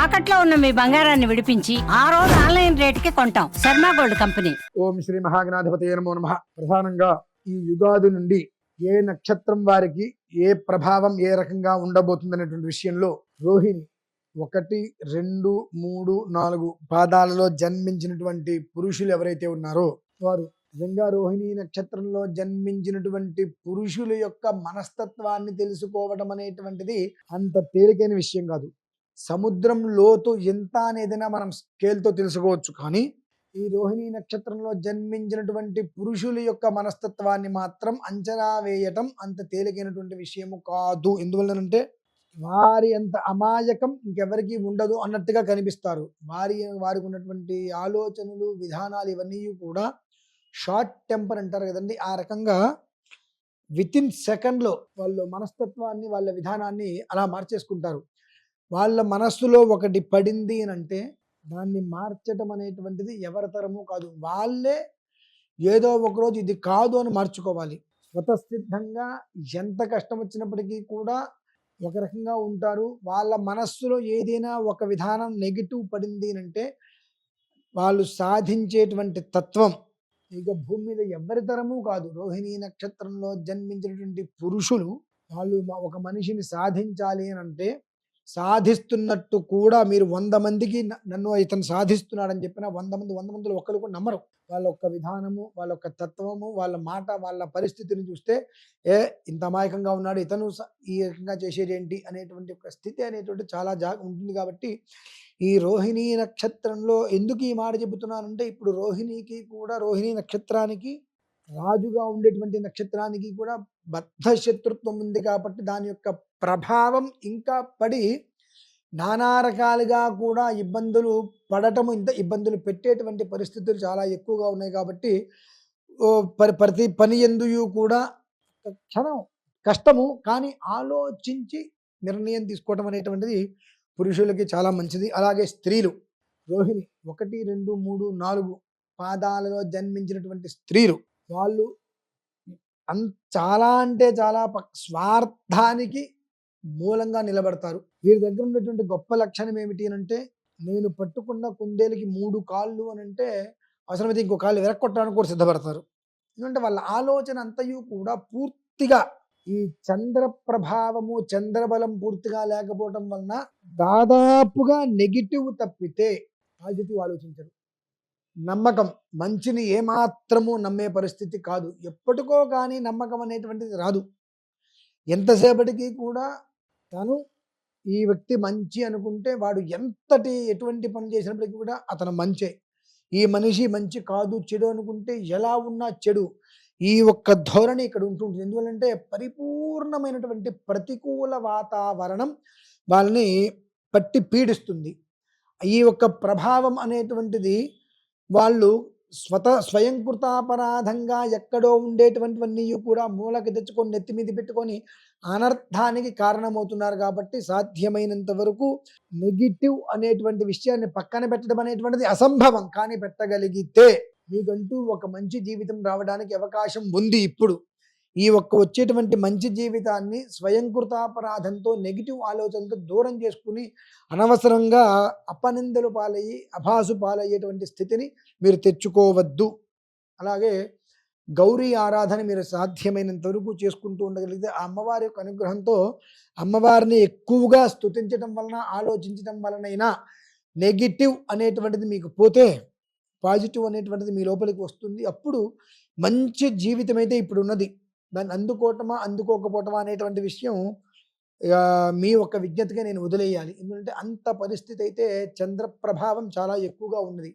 తాకట్లో ఉన్న మీ బంగారాన్ని విడిపించి ఆ రోజు ఆన్లైన్ రేటుకి కొంటాం. Sharma gold company. ఓం శ్రీ మహాగణాధిపతయే నమో నమః. ప్రధానంగా ఈ యుగాది నుండి ఏ నక్షత్రం వారికి ఏ ప్రభావం ఏ రకంగా ఉండబోతుంది అనేటువంటి విషయంలో రోహిణి 1, 2, 3, 4 పాదాలలో జన్మించినటువంటి పురుషులు ఎవరైతే ఉన్నారో వారు నిజంగా రోహిణి నక్షత్రంలో జన్మించినటువంటి పురుషుల యొక్క మనస్తత్వాన్ని తెలుసుకోవడం అనేటువంటిది అంత తేలికైన విషయం కాదు. సముద్రం లోతు ఎంత అనేదైనా మనం స్కేల్తో తెలుసుకోవచ్చు, కానీ ఈ రోహిణి నక్షత్రంలో జన్మించినటువంటి పురుషుల యొక్క మనస్తత్వాన్ని మాత్రం అంచనా వేయటం అంత తేలికైనటువంటి విషయము కాదు. ఎందువల్లనంటే వారి అంత అమాయకం ఇంకెవరికి ఉండదు అన్నట్టుగా కనిపిస్తారు. వారికి ఉన్నటువంటి ఆలోచనలు విధానాలు ఇవన్నీ కూడా షార్ట్ టెంపర్ అంటారు కదండి, ఆ రకంగా వితిన్ సెకండ్లో వాళ్ళ మనస్తత్వాన్ని వాళ్ళ విధానాన్ని అలా మార్చేసుకుంటారు. వాళ్ళ మనస్సులో ఒకటి పడింది అని అంటే దాన్ని మార్చడం అనేటువంటిది ఎవరి తరము కాదు. వాళ్ళే ఏదో ఒకరోజు ఇది కాదు అని మార్చుకోవాలి. స్వతసిద్ధంగా ఎంత కష్టం వచ్చినప్పటికీ కూడా ఒక రకంగా ఉంటారు. వాళ్ళ మనస్సులో ఏదైనా ఒక విధానం నెగిటివ్ పడింది అంటే వాళ్ళు సాధించేటువంటి తత్వం ఇక భూమి మీద ఎవరి తరము కాదు. రోహిణి నక్షత్రంలో జన్మించినటువంటి పురుషులు వాళ్ళు ఒక మనిషిని సాధించాలి అని అంటే సాధిస్తున్నట్టు కూడా మీరు 100 మందికి నన్ను ఇతను సాధిస్తున్నాడని చెప్పిన 100 మందిలో ఒక్కరు కూడా నమ్మరు. వాళ్ళ యొక్క విధానము, వాళ్ళ యొక్క తత్వము, వాళ్ళ మాట, వాళ్ళ పరిస్థితిని చూస్తే ఇంత అమాయకంగా ఉన్నాడు, ఇతను ఈ రకంగా చేసేది ఏంటి అనేటువంటి ఒక స్థితి అనేటువంటి చాలా ఉంటుంది. కాబట్టి ఈ రోహిణి నక్షత్రంలో ఎందుకు ఈ మాట చెబుతున్నానంటే ఇప్పుడు రోహిణికి కూడా రోహిణి నక్షత్రానికి రాజుగా ఉండేటువంటి నక్షత్రానికి కూడా బద్ధ శత్రుత్వం ఉంది. కాబట్టి దాని యొక్క ప్రభావం ఇంకా పడి నానా రకాలుగా కూడా ఇబ్బందులు పడటము, ఇంత ఇబ్బందులు పెట్టేటువంటి పరిస్థితులు చాలా ఎక్కువగా ఉన్నాయి. కాబట్టి ప్రతి పని ఎందుకు కూడా క్షణం కష్టము, కానీ ఆలోచించి నిర్ణయం తీసుకోవటం అనేటువంటిది పురుషులకి చాలా మంచిది. అలాగే స్త్రీలు రోహిణి 1, 2, 3, 4 పాదాలలో జన్మించినటువంటి స్త్రీలు వాళ్ళు చాలా అంటే చాలా స్వార్థానికి మూలంగా నిలబడతారు. వీరి దగ్గర ఉన్నటువంటి గొప్ప లక్షణం ఏమిటి అని అంటే, నేను పట్టుకున్న కుందేలుకి 3 కాళ్ళు అని అంటే అవసరమైతే ఇంకో కాళ్ళు వెరక్కొట్టడానికి కూడా సిద్ధపడతారు. ఎందుకంటే వాళ్ళ ఆలోచన అంతయు కూడా పూర్తిగా ఈ చంద్ర ప్రభావము, చంద్రబలం పూర్తిగా లేకపోవటం వలన దాదాపుగా నెగిటివ్ తప్పితే పాజిటివ్ ఆలోచించరు. నమ్మకం, మంచిని ఏమాత్రము నమ్మే పరిస్థితి కాదు. ఎప్పటికో కానీ నమ్మకం అనేటువంటిది రాదు. ఎంతసేపటికి కూడా తను ఈ వ్యక్తి మంచి అనుకుంటే వాడు ఎటువంటి పని చేసినప్పటికీ కూడా అతను మంచే. ఈ మనిషి మంచి కాదు చెడు అనుకుంటే ఎలా ఉన్నా చెడు. ఈ ఒక్క ధోరణి ఇక్కడ ఉంటుంటుంది. ఎందువల్లంటే పరిపూర్ణమైనటువంటి ప్రతికూల వాతావరణం వాళ్ళని పట్టి పీడిస్తుంది. ఈ ఒక్క ప్రభావం అనేటువంటిది వాళ్ళు స్వయంకృతాపరాధంగా ఎక్కడో ఉండేటువంటివన్నీ కూడా మూలకి తెచ్చుకొని నెత్తి మీద పెట్టుకొని అనర్థానికి కారణమవుతున్నారు. కాబట్టి సాధ్యమైనంత వరకు నెగిటివ్ అనేటువంటి విషయాన్ని పక్కన పెట్టడం అనేటువంటిది అసంభవం, కానీ పెట్టగలిగితే మీకంటూ ఒక మంచి జీవితం రావడానికి అవకాశం ఉంది. ఇప్పుడు ఈ వచ్చేటువంటి మంచి జీవితాన్ని స్వయంకృతాపరాధంతో నెగిటివ్ ఆలోచనలతో దూరం చేసుకుని అనవసరంగా అపనిందలు పాలయ్యి అభాసు పాలయ్యేటువంటి స్థితిని మీరు తెచ్చుకోవద్దు. అలాగే గౌరీ ఆరాధన మీరు సాధ్యమైనంత వరకు చేసుకుంటూ ఉండగలిగితే ఆ అమ్మవారి యొక్క అనుగ్రహంతో అమ్మవారిని ఎక్కువగా స్తుతించడం వలన, ఆలోచించడం వలనైనా నెగిటివ్ అనేటువంటిది మీకు పోతే పాజిటివ్ అనేటువంటిది మీ లోపలికి వస్తుంది. అప్పుడు మంచి జీవితం అయితే ఇప్పుడు ఉన్నది. దాన్ని అందుకోవటమా అందుకోకపోవటమా అనేటువంటి విషయం మీ యొక్క విజ్ఞతగా నేను వదిలేయాలి. ఎందుకంటే అంత పరిస్థితి అయితే చంద్ర ప్రభావం చాలా ఎక్కువగా ఉన్నది.